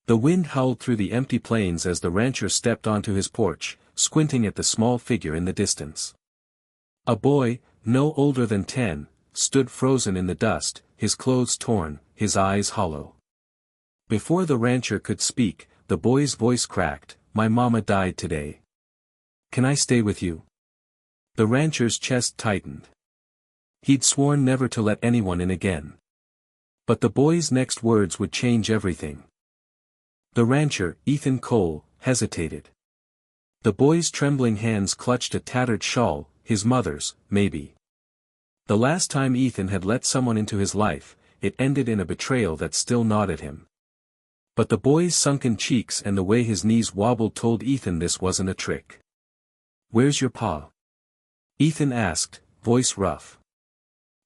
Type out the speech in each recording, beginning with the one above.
The wind howled through the empty plains as the rancher stepped onto his porch, squinting at the small figure in the distance. A boy, no older than 10, stood frozen in the dust, his clothes torn, his eyes hollow. Before the rancher could speak, the boy's voice cracked, "My mama died today. Can I stay with you?" The rancher's chest tightened. He'd sworn never to let anyone in again. But the boy's next words would change everything. The rancher, Ethan Cole, hesitated. The boy's trembling hands clutched a tattered shawl, his mother's, maybe. The last time Ethan had let someone into his life, it ended in a betrayal that still gnawed at him. But the boy's sunken cheeks and the way his knees wobbled told Ethan this wasn't a trick. "Where's your pa?" Ethan asked, voice rough.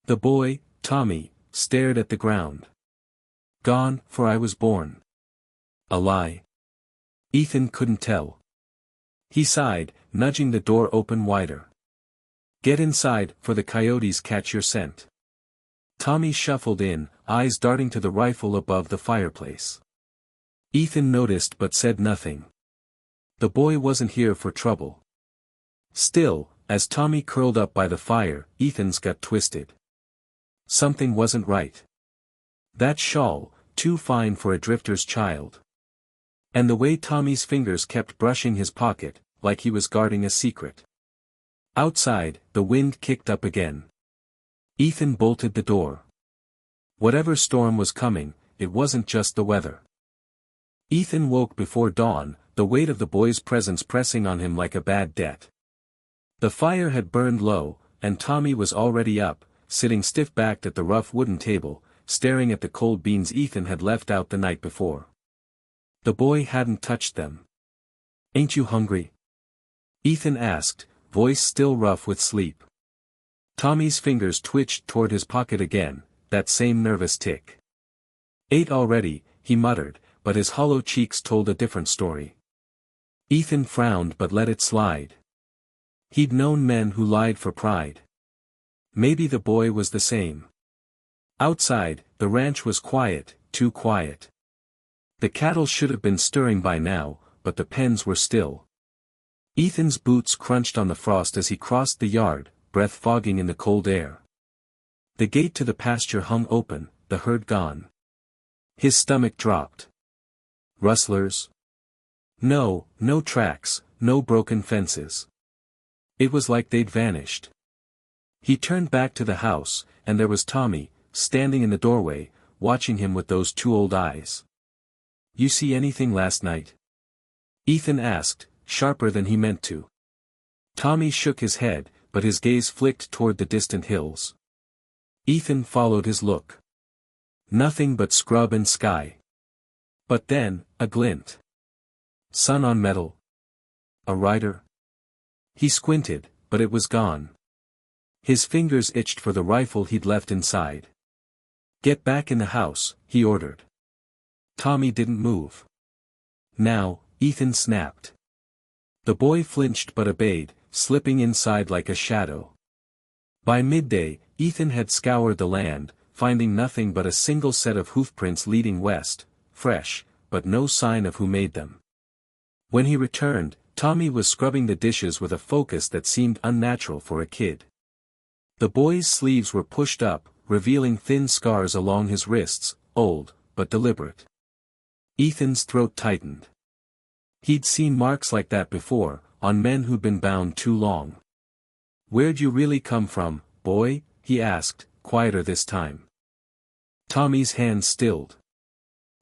The boy, Tommy, stared at the ground. "Gone, for I was born." A lie. Ethan couldn't tell. He sighed, nudging the door open wider. "Get inside, for the coyotes catch your scent." Tommy shuffled in, eyes darting to the rifle above the fireplace. Ethan noticed but said nothing. The boy wasn't here for trouble. Still, as Tommy curled up by the fire, Ethan's gut twisted. Something wasn't right. That shawl, too fine for a drifter's child. And the way Tommy's fingers kept brushing his pocket, like he was guarding a secret. Outside, the wind kicked up again. Ethan bolted the door. Whatever storm was coming, it wasn't just the weather. Ethan woke before dawn, the weight of the boy's presence pressing on him like a bad debt. The fire had burned low, and Tommy was already up, sitting stiff-backed at the rough wooden table, staring at the cold beans Ethan had left out the night before. The boy hadn't touched them. "Ain't you hungry?" Ethan asked, voice still rough with sleep. Tommy's fingers twitched toward his pocket again, that same nervous tick. "Ate already," he muttered, but his hollow cheeks told a different story. Ethan frowned but let it slide. He'd known men who lied for pride. Maybe the boy was the same. Outside, the ranch was quiet, too quiet. The cattle should have been stirring by now, but the pens were still. Ethan's boots crunched on the frost as he crossed the yard, breath fogging in the cold air. The gate to the pasture hung open, the herd gone. His stomach dropped. Rustlers? No tracks, no broken fences. It was like they'd vanished. He turned back to the house, and there was Tommy, standing in the doorway, watching him with those two old eyes. "You see anything last night?" Ethan asked, sharper than he meant to. Tommy shook his head, but his gaze flicked toward the distant hills. Ethan followed his look. Nothing but scrub and sky. But then, a glint. Sun on metal. A rider? He squinted, but it was gone. His fingers itched for the rifle he'd left inside. "Get back in the house," he ordered. Tommy didn't move. "Now," Ethan snapped. The boy flinched but obeyed, slipping inside like a shadow. By midday, Ethan had scoured the land, finding nothing but a single set of hoofprints leading west, fresh, but no sign of who made them. When he returned, Tommy was scrubbing the dishes with a focus that seemed unnatural for a kid. The boy's sleeves were pushed up, revealing thin scars along his wrists, old, but deliberate. Ethan's throat tightened. He'd seen marks like that before, on men who'd been bound too long. "Where'd you really come from, boy?" he asked, quieter this time. Tommy's hands stilled.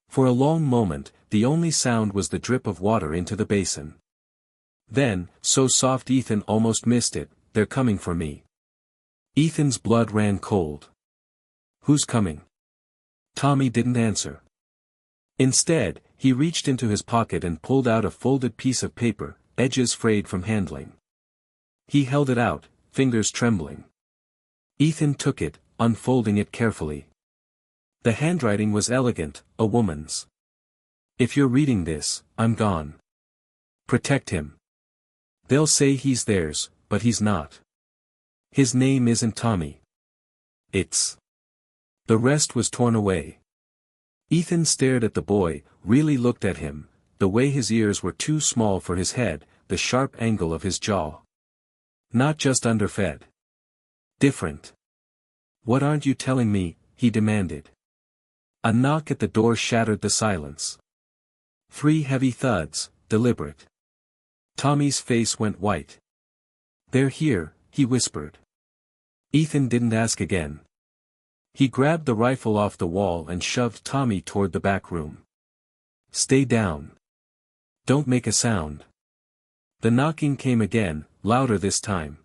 For a long moment, the only sound was the drip of water into the basin. Then, so soft Ethan almost missed it, "They're coming for me." Ethan's blood ran cold. "Who's coming?" Tommy didn't answer. Instead, he reached into his pocket and pulled out a folded piece of paper, edges frayed from handling. He held it out, fingers trembling. Ethan took it, unfolding it carefully. The handwriting was elegant, a woman's. "If you're reading this, I'm gone. Protect him. They'll say he's theirs, but he's not. His name isn't Tommy. It's..." The rest was torn away. Ethan stared at the boy, really looked at him, the way his ears were too small for his head, the sharp angle of his jaw. Not just underfed. Different. What aren't you telling me? He demanded. A knock at the door shattered the silence. 3 heavy thuds, deliberate. Tommy's face went white. They're here, he whispered. Ethan didn't ask again. He grabbed the rifle off the wall and shoved Tommy toward the back room. Stay down. Don't make a sound. The knocking came again, louder this time.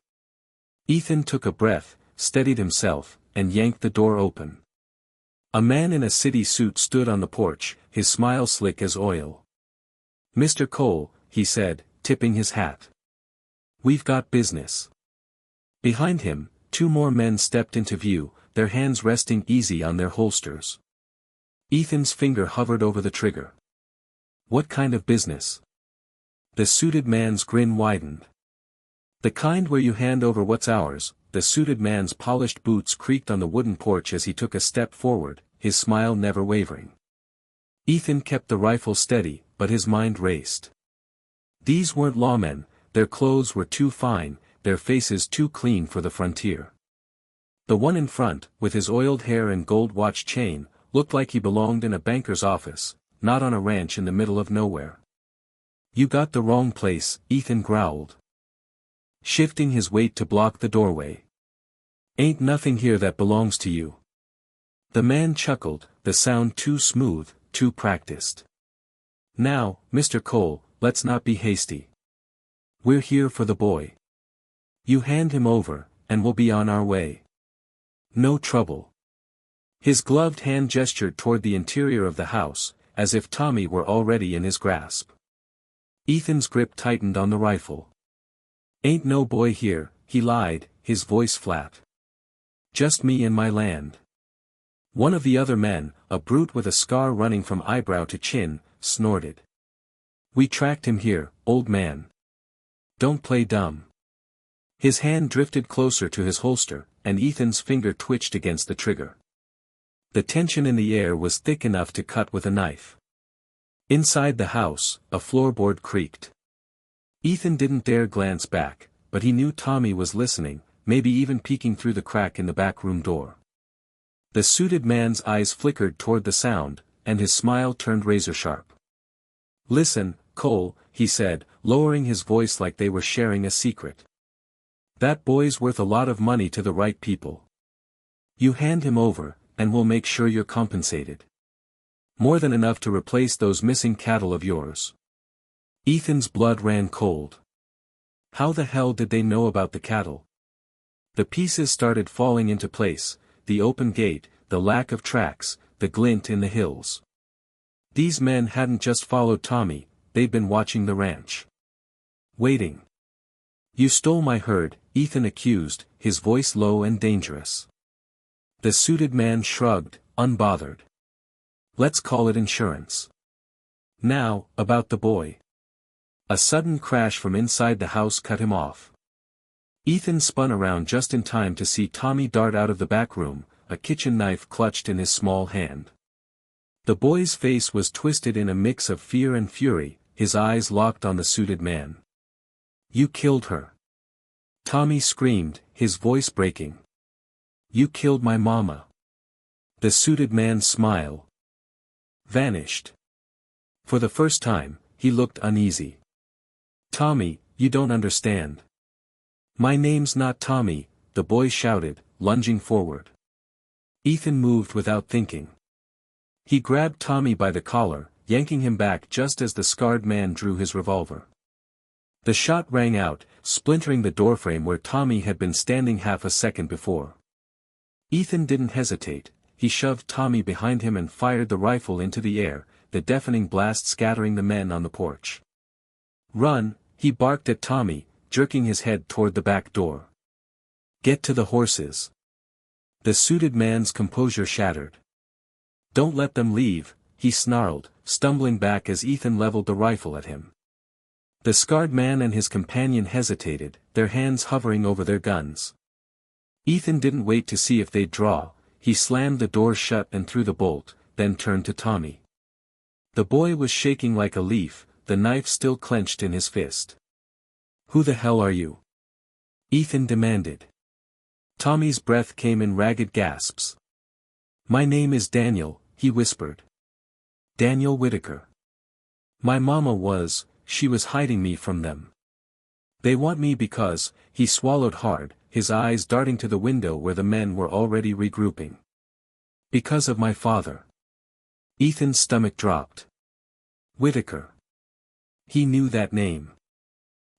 Ethan took a breath, steadied himself, and yanked the door open. A man in a city suit stood on the porch, his smile slick as oil. Mr. Cole, he said, tipping his hat. We've got business. Behind him, 2 more men stepped into view, their hands resting easy on their holsters. Ethan's finger hovered over the trigger. What kind of business? The suited man's grin widened. The kind where you hand over what's ours. The suited man's polished boots creaked on the wooden porch as he took a step forward, his smile never wavering. Ethan kept the rifle steady, but his mind raced. These weren't lawmen, their clothes were too fine, their faces too clean for the frontier. The one in front, with his oiled hair and gold watch chain, looked like he belonged in a banker's office, not on a ranch in the middle of nowhere. You got the wrong place, Ethan growled, shifting his weight to block the doorway. Ain't nothing here that belongs to you. The man chuckled, the sound too smooth, too practiced. Now, Mr. Cole, let's not be hasty. We're here for the boy. You hand him over, and we'll be on our way. No trouble. His gloved hand gestured toward the interior of the house, as if Tommy were already in his grasp. Ethan's grip tightened on the rifle. Ain't no boy here, he lied, his voice flat. Just me and my land. One of the other men, a brute with a scar running from eyebrow to chin, snorted. We tracked him here, old man. Don't play dumb. His hand drifted closer to his holster, and Ethan's finger twitched against the trigger. The tension in the air was thick enough to cut with a knife. Inside the house, a floorboard creaked. Ethan didn't dare glance back, but he knew Tommy was listening, maybe even peeking through the crack in the back room door. The suited man's eyes flickered toward the sound, and his smile turned razor-sharp. Listen, Cole, he said, lowering his voice like they were sharing a secret. That boy's worth a lot of money to the right people. You hand him over, and we'll make sure you're compensated. More than enough to replace those missing cattle of yours. Ethan's blood ran cold. How the hell did they know about the cattle? The pieces started falling into place, the open gate, the lack of tracks, the glint in the hills. These men hadn't just followed Tommy, they'd been watching the ranch. Waiting. You stole my herd, Ethan accused, his voice low and dangerous. The suited man shrugged, unbothered. Let's call it insurance. Now, about the boy. A sudden crash from inside the house cut him off. Ethan spun around just in time to see Tommy dart out of the back room, a kitchen knife clutched in his small hand. The boy's face was twisted in a mix of fear and fury, his eyes locked on the suited man. You killed her. Tommy screamed, his voice breaking. You killed my mama. The suited man's smile vanished. For the first time, he looked uneasy. Tommy, you don't understand. My name's not Tommy, the boy shouted, lunging forward. Ethan moved without thinking. He grabbed Tommy by the collar, yanking him back just as the scarred man drew his revolver. The shot rang out, splintering the doorframe where Tommy had been standing half a second before. Ethan didn't hesitate, he shoved Tommy behind him and fired the rifle into the air, the deafening blast scattering the men on the porch. Run, he barked at Tommy, jerking his head toward the back door. Get to the horses. The suited man's composure shattered. Don't let them leave, he snarled, stumbling back as Ethan leveled the rifle at him. The scarred man and his companion hesitated, their hands hovering over their guns. Ethan didn't wait to see if they'd draw, he slammed the door shut and threw the bolt, then turned to Tommy. The boy was shaking like a leaf, the knife still clenched in his fist. "Who the hell are you?" Ethan demanded. Tommy's breath came in ragged gasps. "My name is Daniel," he whispered. "Daniel Whitaker. My mama she was hiding me from them. They want me because," he swallowed hard, his eyes darting to the window where the men were already regrouping. "Because of my father." Ethan's stomach dropped. Whitaker. He knew that name.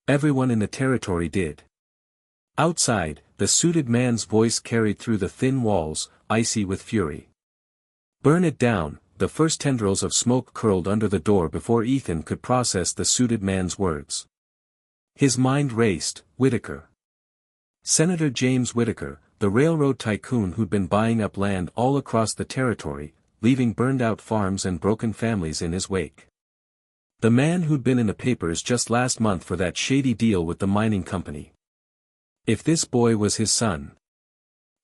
Everyone in the territory did. Outside, the suited man's voice carried through the thin walls, icy with fury. "Burn it down." The first tendrils of smoke curled under the door before Ethan could process the suited man's words. His mind raced. Whitaker. Senator James Whitaker, the railroad tycoon who'd been buying up land all across the territory, leaving burned-out farms and broken families in his wake. The man who'd been in the papers just last month for that shady deal with the mining company. If this boy was his son.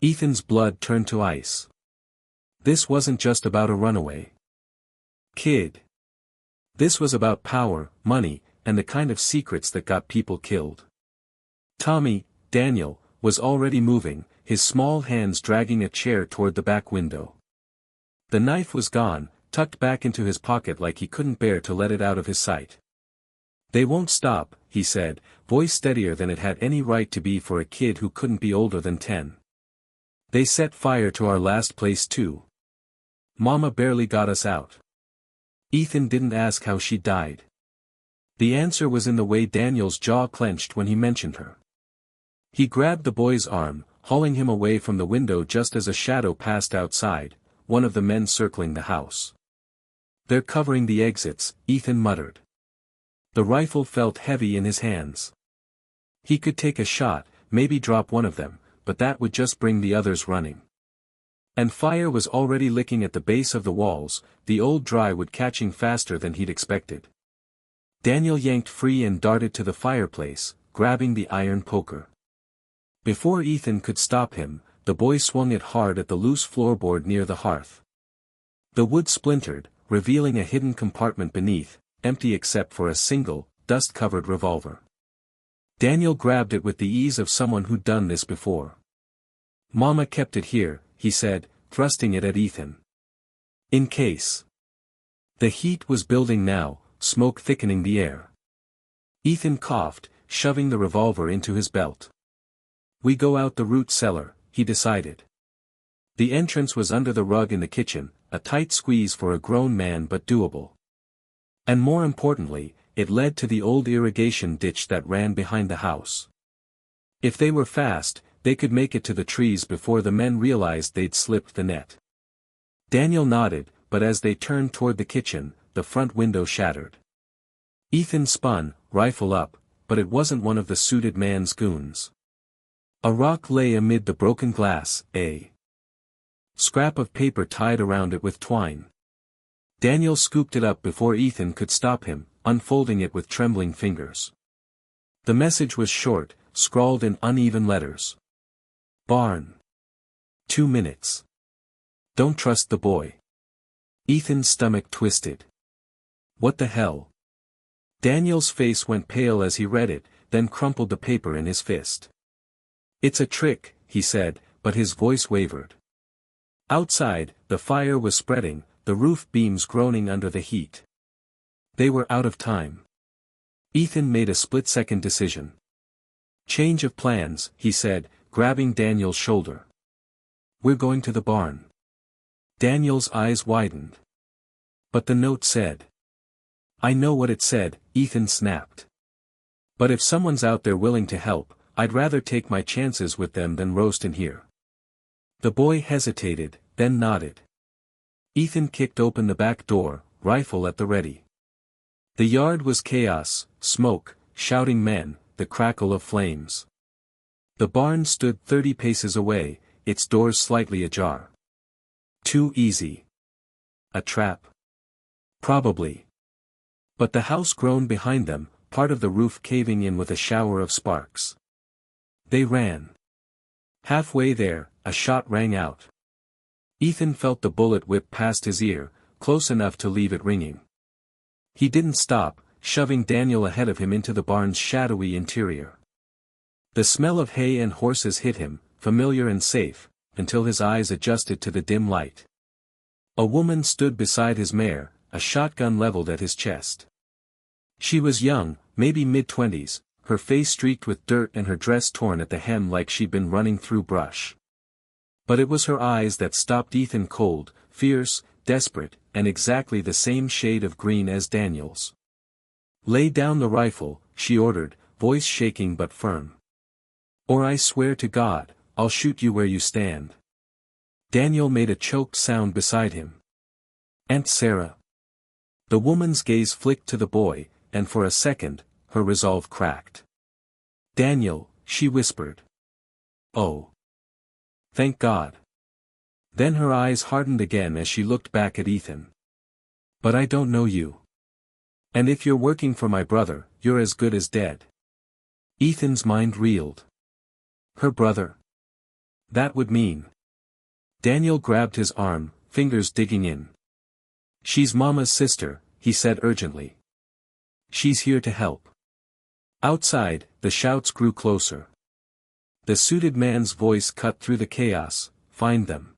Ethan's blood turned to ice. This wasn't just about a runaway kid. This was about power, money, and the kind of secrets that got people killed. Tommy, Daniel, was already moving, his small hands dragging a chair toward the back window. The knife was gone, tucked back into his pocket like he couldn't bear to let it out of his sight. "They won't stop," he said, voice steadier than it had any right to be for a kid who couldn't be older than 10. "They set fire to our last place too. Mama barely got us out." Ethan didn't ask how she died. The answer was in the way Daniel's jaw clenched when he mentioned her. He grabbed the boy's arm, hauling him away from the window just as a shadow passed outside, one of the men circling the house. "They're covering the exits," Ethan muttered. The rifle felt heavy in his hands. He could take a shot, maybe drop one of them, but that would just bring the others running. And fire was already licking at the base of the walls, the old dry wood catching faster than he'd expected. Daniel yanked free and darted to the fireplace, grabbing the iron poker. Before Ethan could stop him, the boy swung it hard at the loose floorboard near the hearth. The wood splintered, revealing a hidden compartment beneath, empty except for a single, dust-covered revolver. Daniel grabbed it with the ease of someone who'd done this before. "Mama kept it here," he said, thrusting it at Ethan. "In case." The heat was building now, smoke thickening the air. Ethan coughed, shoving the revolver into his belt. "We go out the root cellar," he decided. The entrance was under the rug in the kitchen, a tight squeeze for a grown man but doable. And more importantly, it led to the old irrigation ditch that ran behind the house. If they were fast, they could make it to the trees before the men realized they'd slipped the net. Daniel nodded, but as they turned toward the kitchen, the front window shattered. Ethan spun, rifle up, but it wasn't one of the suited man's goons. A rock lay amid the broken glass, a scrap of paper tied around it with twine. Daniel scooped it up before Ethan could stop him, unfolding it with trembling fingers. The message was short, scrawled in uneven letters. "Barn. 2 minutes. Don't trust the boy." Ethan's stomach twisted. What the hell? Daniel's face went pale as he read it, then crumpled the paper in his fist. "It's a trick," he said, but his voice wavered. Outside, the fire was spreading, the roof beams groaning under the heat. They were out of time. Ethan made a split-second decision. "Change of plans," he said, grabbing Daniel's shoulder. "We're going to the barn." Daniel's eyes widened. "But the note said." "I know what it said," Ethan snapped. "But if someone's out there willing to help, I'd rather take my chances with them than roast in here." The boy hesitated, then nodded. Ethan kicked open the back door, rifle at the ready. The yard was chaos, smoke, shouting men, the crackle of flames. The barn stood 30 paces away, its doors slightly ajar. Too easy. A trap? Probably. But the house groaned behind them, part of the roof caving in with a shower of sparks. They ran. Halfway there, a shot rang out. Ethan felt the bullet whip past his ear, close enough to leave it ringing. He didn't stop, shoving Daniel ahead of him into the barn's shadowy interior. The smell of hay and horses hit him, familiar and safe, until his eyes adjusted to the dim light. A woman stood beside his mare, a shotgun leveled at his chest. She was young, maybe mid-20s, her face streaked with dirt and her dress torn at the hem like she'd been running through brush. But it was her eyes that stopped Ethan cold, fierce, desperate, and exactly the same shade of green as Daniel's. "Lay down the rifle," she ordered, voice shaking but firm. "Or I swear to God, I'll shoot you where you stand." Daniel made a choked sound beside him. "Aunt Sarah." The woman's gaze flicked to the boy, and for a second, her resolve cracked. "Daniel," she whispered. "Oh. Thank God." Then her eyes hardened again as she looked back at Ethan. "But I don't know you. And if you're working for my brother, you're as good as dead." Ethan's mind reeled. Her brother? That would mean. Daniel grabbed his arm, fingers digging in. "She's Mama's sister," he said urgently. "She's here to help." Outside, the shouts grew closer. The suited man's voice cut through the chaos, "Find them.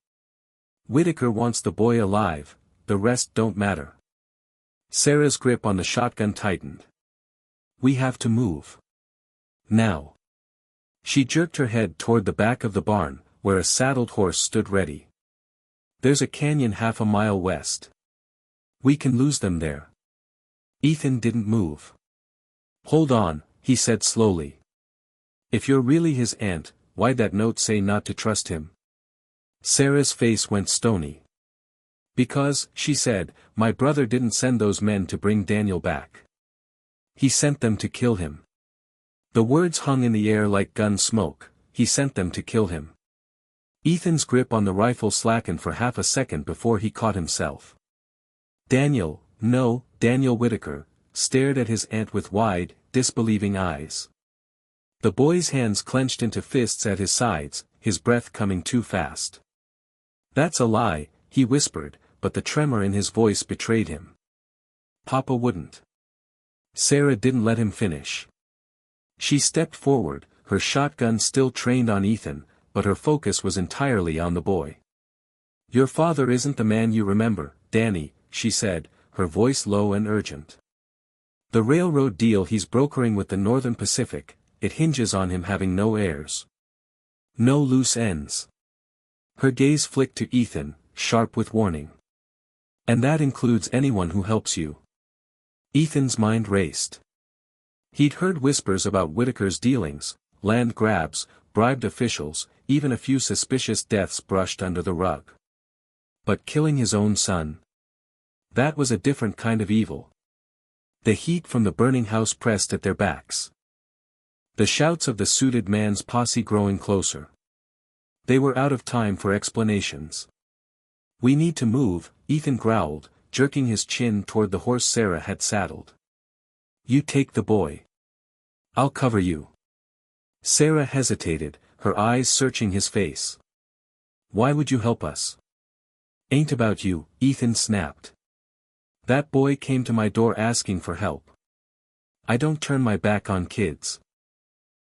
Whitaker wants the boy alive, the rest don't matter." Sarah's grip on the shotgun tightened. "We have to move. Now." She jerked her head toward the back of the barn, where a saddled horse stood ready. "There's a canyon half a mile west. We can lose them there." Ethan didn't move. "Hold on," he said slowly. "If you're really his aunt, why'd that note say not to trust him?" Sarah's face went stony. "Because," she said, "my brother didn't send those men to bring Daniel back. He sent them to kill him." The words hung in the air like gun smoke. He sent them to kill him. Ethan's grip on the rifle slackened for half a second before he caught himself. Daniel Whitaker, stared at his aunt with wide, disbelieving eyes. The boy's hands clenched into fists at his sides, his breath coming too fast. "That's a lie," he whispered, but the tremor in his voice betrayed him. "Papa wouldn't." Sarah didn't let him finish. She stepped forward, her shotgun still trained on Ethan, but her focus was entirely on the boy. "Your father isn't the man you remember, Danny," she said, her voice low and urgent. "The railroad deal he's brokering with the Northern Pacific, it hinges on him having no heirs. No loose ends." Her gaze flicked to Ethan, sharp with warning. "And that includes anyone who helps you." Ethan's mind raced. He'd heard whispers about Whitaker's dealings, land grabs, bribed officials, even a few suspicious deaths brushed under the rug. But killing his own son? That was a different kind of evil. The heat from the burning house pressed at their backs. The shouts of the suited man's posse growing closer. They were out of time for explanations. "We need to move," Ethan growled, jerking his chin toward the horse Sarah had saddled. "You take the boy. I'll cover you." Sarah hesitated, her eyes searching his face. "Why would you help us?" "Ain't about you," Ethan snapped. "That boy came to my door asking for help. I don't turn my back on kids."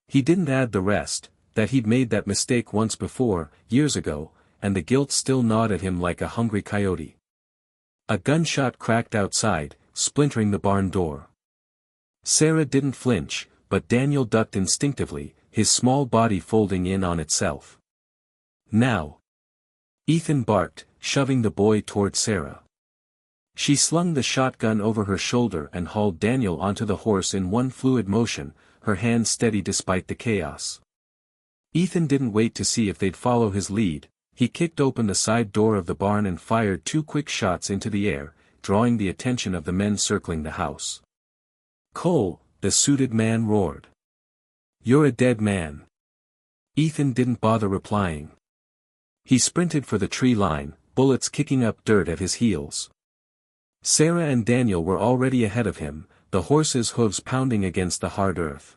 He didn't add the rest, that he'd made that mistake once before, years ago, and the guilt still gnawed at him like a hungry coyote. A gunshot cracked outside, splintering the barn door. Sarah didn't flinch, but Daniel ducked instinctively, his small body folding in on itself. "Now!" Ethan barked, shoving the boy toward Sarah. She slung the shotgun over her shoulder and hauled Daniel onto the horse in one fluid motion, her hands steady despite the chaos. Ethan didn't wait to see if they'd follow his lead. He kicked open the side door of the barn and fired 2 quick shots into the air, drawing the attention of the men circling the house. "Cole," the suited man roared. "You're a dead man." Ethan didn't bother replying. He sprinted for the tree line, bullets kicking up dirt at his heels. Sarah and Daniel were already ahead of him, the horse's hooves pounding against the hard earth.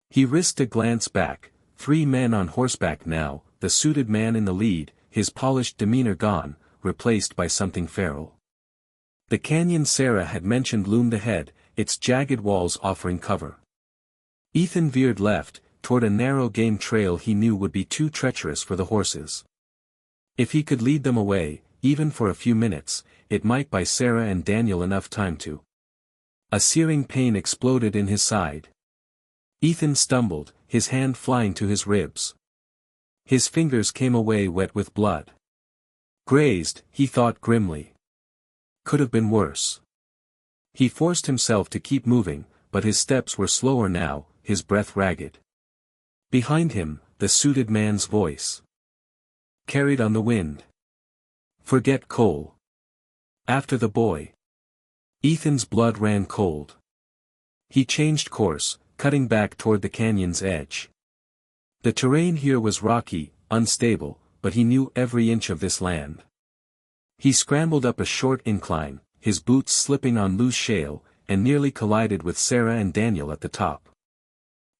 He risked a glance back, 3 men on horseback now, the suited man in the lead, his polished demeanor gone, replaced by something feral. The canyon Sarah had mentioned loomed ahead, its jagged walls offering cover. Ethan veered left, toward a narrow game trail he knew would be too treacherous for the horses. If he could lead them away, even for a few minutes, it might buy Sarah and Daniel enough time to. A searing pain exploded in his side. Ethan stumbled, his hand flying to his ribs. His fingers came away wet with blood. Grazed, he thought grimly. Could have been worse. He forced himself to keep moving, but his steps were slower now, his breath ragged. Behind him, the suited man's voice carried on the wind. Forget Cole. After the boy. Ethan's blood ran cold. He changed course, cutting back toward the canyon's edge. The terrain here was rocky, unstable, but he knew every inch of this land. He scrambled up a short incline, his boots slipping on loose shale, and nearly collided with Sarah and Daniel at the top.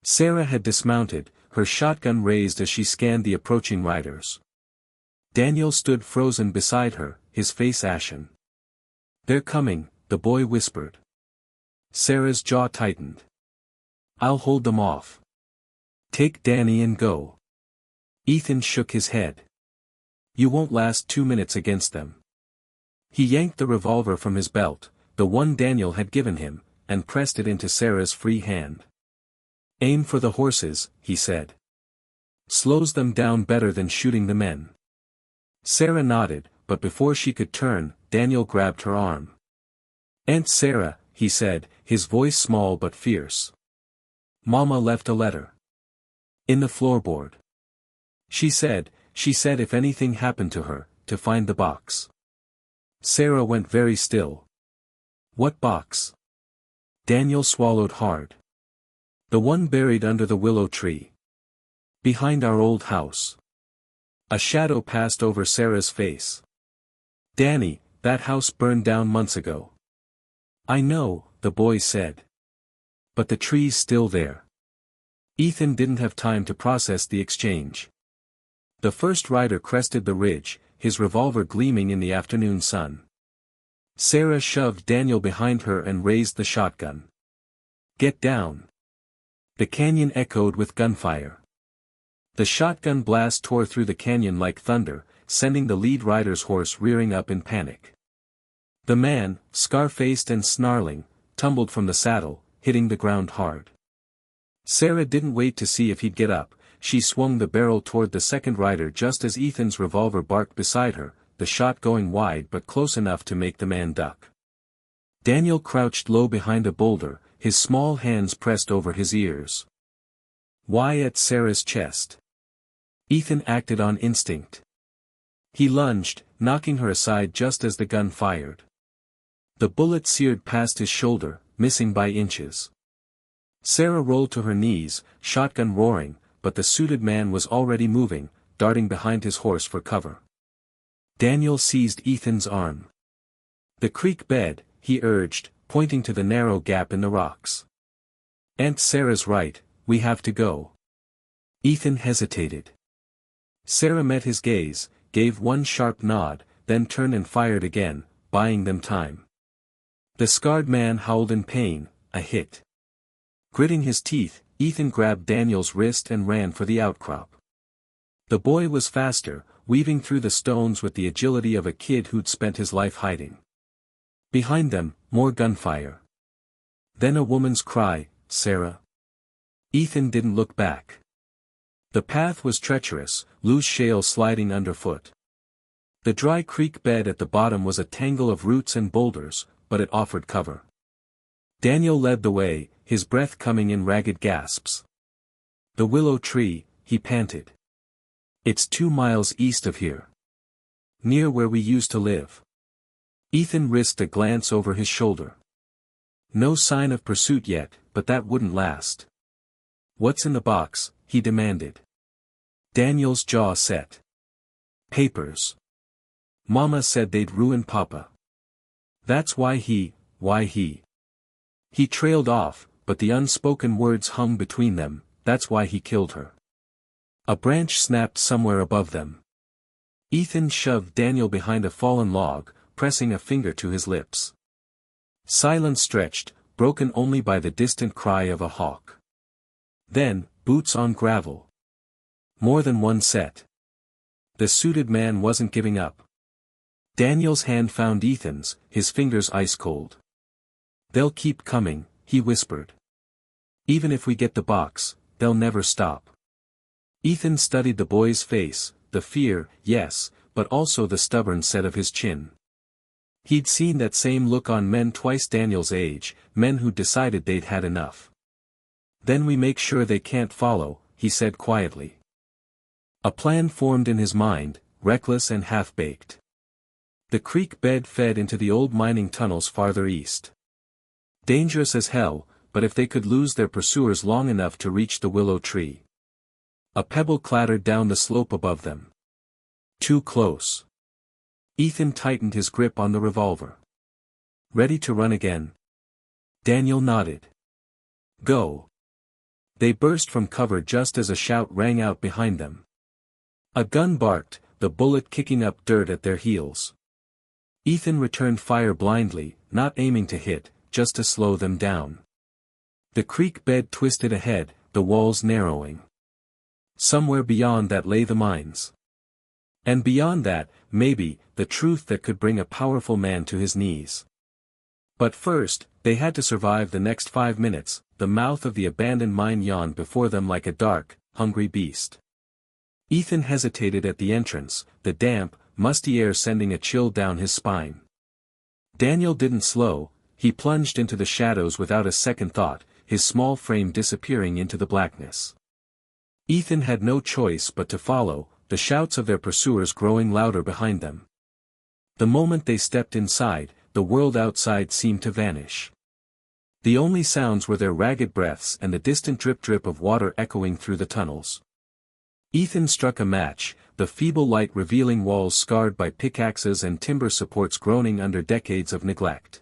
Sarah had dismounted, her shotgun raised as she scanned the approaching riders. Daniel stood frozen beside her, his face ashen. "They're coming," the boy whispered. Sarah's jaw tightened. "I'll hold them off. Take Danny and go." Ethan shook his head. "You won't last 2 minutes against them." He yanked the revolver from his belt, the one Daniel had given him, and pressed it into Sarah's free hand. "Aim for the horses," he said. "Slows them down better than shooting the men." Sarah nodded, but before she could turn, Daniel grabbed her arm. "Aunt Sarah," he said, his voice small but fierce. "Mama left a letter. In the floorboard. She said if anything happened to her, to find the box." Sarah went very still. "What box?" Daniel swallowed hard. "The one buried under the willow tree. Behind our old house." A shadow passed over Sarah's face. "Danny, that house burned down months ago." "I know," the boy said. "But the tree's still there." Ethan didn't have time to process the exchange. The first rider crested the ridge, his revolver gleaming in the afternoon sun. Sarah shoved Daniel behind her and raised the shotgun. "Get down." The canyon echoed with gunfire. The shotgun blast tore through the canyon like thunder, sending the lead rider's horse rearing up in panic. The man, scar-faced and snarling, tumbled from the saddle, hitting the ground hard. Sarah didn't wait to see if he'd get up, she swung the barrel toward the second rider just as Ethan's revolver barked beside her, the shot going wide but close enough to make the man duck. Daniel crouched low behind a boulder, his small hands pressed over his ears. "Why?" at Sarah's chest. Ethan acted on instinct. He lunged, knocking her aside just as the gun fired. The bullet seared past his shoulder, missing by inches. Sarah rolled to her knees, shotgun roaring, but the suited man was already moving, darting behind his horse for cover. Daniel seized Ethan's arm. "The creek bed," he urged, pointing to the narrow gap in the rocks. "Aunt Sarah's right, we have to go." Ethan hesitated. Sarah met his gaze, gave one sharp nod, then turned and fired again, buying them time. The scarred man howled in pain, a hit. Gritting his teeth, Ethan grabbed Daniel's wrist and ran for the outcrop. The boy was faster, weaving through the stones with the agility of a kid who'd spent his life hiding. Behind them, more gunfire. Then a woman's cry, "Sarah." Ethan didn't look back. The path was treacherous, loose shale sliding underfoot. The dry creek bed at the bottom was a tangle of roots and boulders, but it offered cover. Daniel led the way, his breath coming in ragged gasps. "The willow tree," he panted. "It's 2 miles east of here. Near where we used to live." Ethan risked a glance over his shoulder. No sign of pursuit yet, but that wouldn't last. "What's in the box?" he demanded. Daniel's jaw set. "Papers. Mama said they'd ruin Papa. That's why he. He trailed off, but the unspoken words hung between them, that's why he killed her." A branch snapped somewhere above them. Ethan shoved Daniel behind a fallen log, pressing a finger to his lips. Silence stretched, broken only by the distant cry of a hawk. Then, boots on gravel. More than one set. The suited man wasn't giving up. Daniel's hand found Ethan's, his fingers ice cold. "They'll keep coming," he whispered. "Even if we get the box, they'll never stop." Ethan studied the boy's face, the fear, yes, but also the stubborn set of his chin. He'd seen that same look on men twice Daniel's age, men who'd decided they'd had enough. "Then we make sure they can't follow," he said quietly. A plan formed in his mind, reckless and half-baked. The creek bed fed into the old mining tunnels farther east. Dangerous as hell, but if they could lose their pursuers long enough to reach the willow tree. A pebble clattered down the slope above them. Too close. Ethan tightened his grip on the revolver. "Ready to run again?" Daniel nodded. "Go." They burst from cover just as a shout rang out behind them. A gun barked, the bullet kicking up dirt at their heels. Ethan returned fire blindly, not aiming to hit, just to slow them down. The creek bed twisted ahead, the walls narrowing. Somewhere beyond that lay the mines. And beyond that, maybe, the truth that could bring a powerful man to his knees. But first, they had to survive the next 5 minutes. The mouth of the abandoned mine yawned before them like a dark, hungry beast. Ethan hesitated at the entrance, the damp, musty air sending a chill down his spine. Daniel didn't slow, he plunged into the shadows without a second thought, his small frame disappearing into the blackness. Ethan had no choice but to follow, the shouts of their pursuers growing louder behind them. The moment they stepped inside, the world outside seemed to vanish. The only sounds were their ragged breaths and the distant drip-drip of water echoing through the tunnels. Ethan struck a match, the feeble light revealing walls scarred by pickaxes and timber supports groaning under decades of neglect.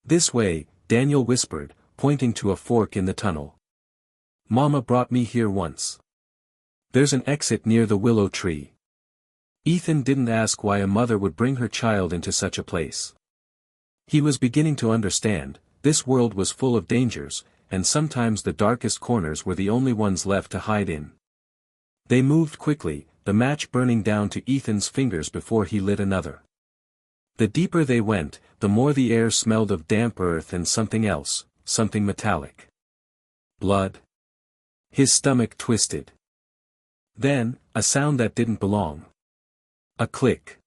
"This way," Daniel whispered, pointing to a fork in the tunnel. "Mama brought me here once. There's an exit near the willow tree." Ethan didn't ask why a mother would bring her child into such a place. He was beginning to understand. This world was full of dangers, and sometimes the darkest corners were the only ones left to hide in. They moved quickly, the match burning down to Ethan's fingers before he lit another. The deeper they went, the more the air smelled of damp earth and something else, something metallic. Blood. His stomach twisted. Then, a sound that didn't belong. A click.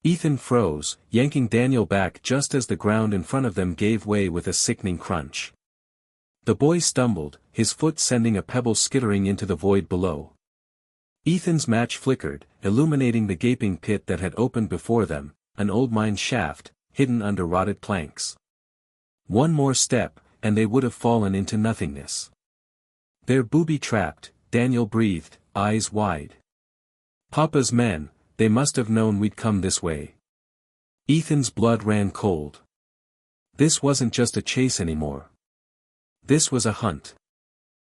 Ethan froze, yanking Daniel back just as the ground in front of them gave way with a sickening crunch. The boy stumbled, his foot sending a pebble skittering into the void below. Ethan's match flickered, illuminating the gaping pit that had opened before them, an old mine shaft, hidden under rotted planks. One more step, and they would have fallen into nothingness. "They're booby-trapped," Daniel breathed, eyes wide. "Papa's men, they must have known we'd come this way." Ethan's blood ran cold. This wasn't just a chase anymore. This was a hunt.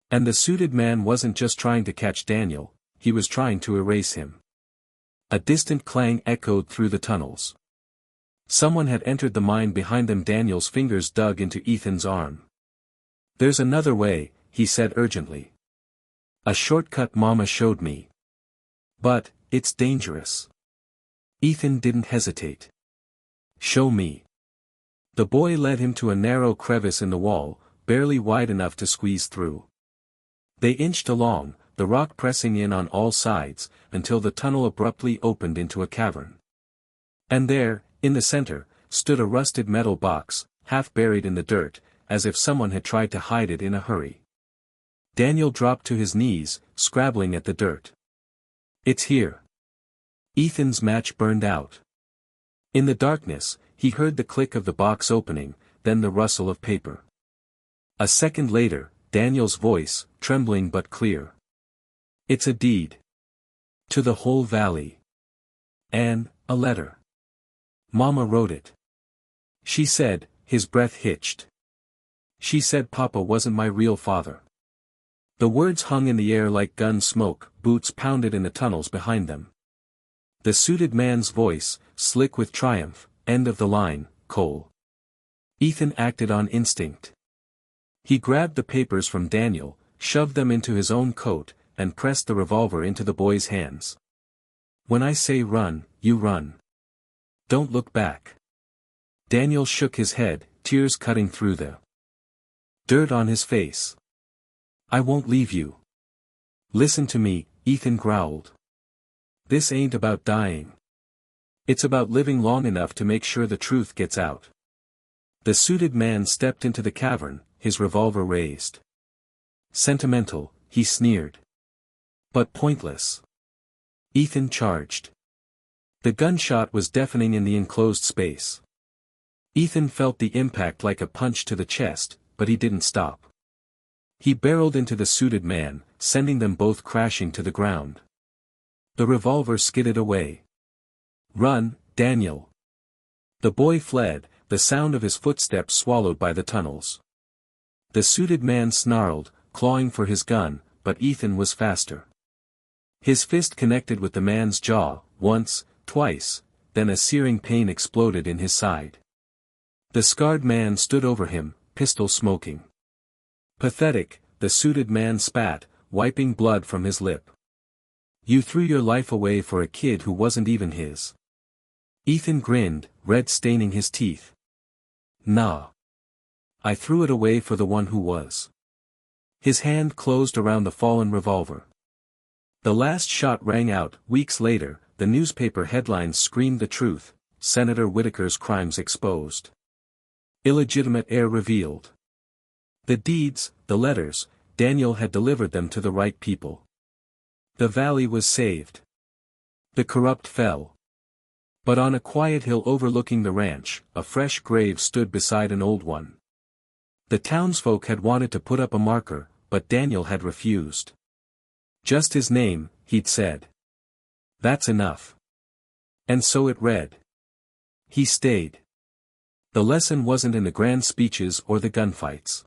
And the suited man wasn't just trying to catch Daniel, he was trying to erase him. A distant clang echoed through the tunnels. Someone had entered the mine behind them. Daniel's fingers dug into Ethan's arm. "There's another way," he said urgently. "A shortcut Mama showed me. But, it's dangerous." Ethan didn't hesitate. "Show me." The boy led him to a narrow crevice in the wall, barely wide enough to squeeze through. They inched along, the rock pressing in on all sides, until the tunnel abruptly opened into a cavern. And there, in the center, stood a rusted metal box, half buried in the dirt, as if someone had tried to hide it in a hurry. Daniel dropped to his knees, scrabbling at the dirt. "It's here." Ethan's match burned out. In the darkness, he heard the click of the box opening, then the rustle of paper. A second later, Daniel's voice, trembling but clear. "It's a deed. To the whole valley. And, a letter. Mama wrote it. She said," his breath hitched. "She said Papa wasn't my real father." The words hung in the air like gun smoke. Boots pounded in the tunnels behind them. The suited man's voice, slick with triumph, "End of the line, Cole." Ethan acted on instinct. He grabbed the papers from Daniel, shoved them into his own coat, and pressed the revolver into the boy's hands. "When I say run, you run. Don't look back." Daniel shook his head, tears cutting through the dirt on his face. "I won't leave you." "Listen to me," Ethan growled. "This ain't about dying. It's about living long enough to make sure the truth gets out." The suited man stepped into the cavern, his revolver raised. "Sentimental," he sneered. "But pointless." Ethan charged. The gunshot was deafening in the enclosed space. Ethan felt the impact like a punch to the chest, but he didn't stop. He barreled into the suited man, sending them both crashing to the ground. The revolver skidded away. "Run, Daniel." The boy fled, the sound of his footsteps swallowed by the tunnels. The suited man snarled, clawing for his gun, but Ethan was faster. His fist connected with the man's jaw, once, twice, then a searing pain exploded in his side. The scarred man stood over him, pistol smoking. "Pathetic," the suited man spat, wiping blood from his lip. "You threw your life away for a kid who wasn't even his." Ethan grinned, red staining his teeth. "Nah. I threw it away for the one who was." His hand closed around the fallen revolver. The last shot rang out. Weeks later, the newspaper headlines screamed the truth: Senator Whitaker's crimes exposed. Illegitimate heir revealed. The deeds, the letters, Daniel had delivered them to the right people. The valley was saved. The corrupt fell. But on a quiet hill overlooking the ranch, a fresh grave stood beside an old one. The townsfolk had wanted to put up a marker, but Daniel had refused. "Just his name," he'd said. "That's enough." And so it read. He stayed. The lesson wasn't in the grand speeches or the gunfights.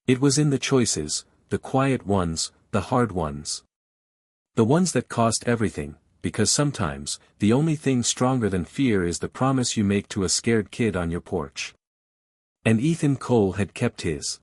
It was in the choices, the quiet ones, the hard ones. The ones that cost everything, because sometimes, the only thing stronger than fear is the promise you make to a scared kid on your porch. And Ethan Cole had kept his.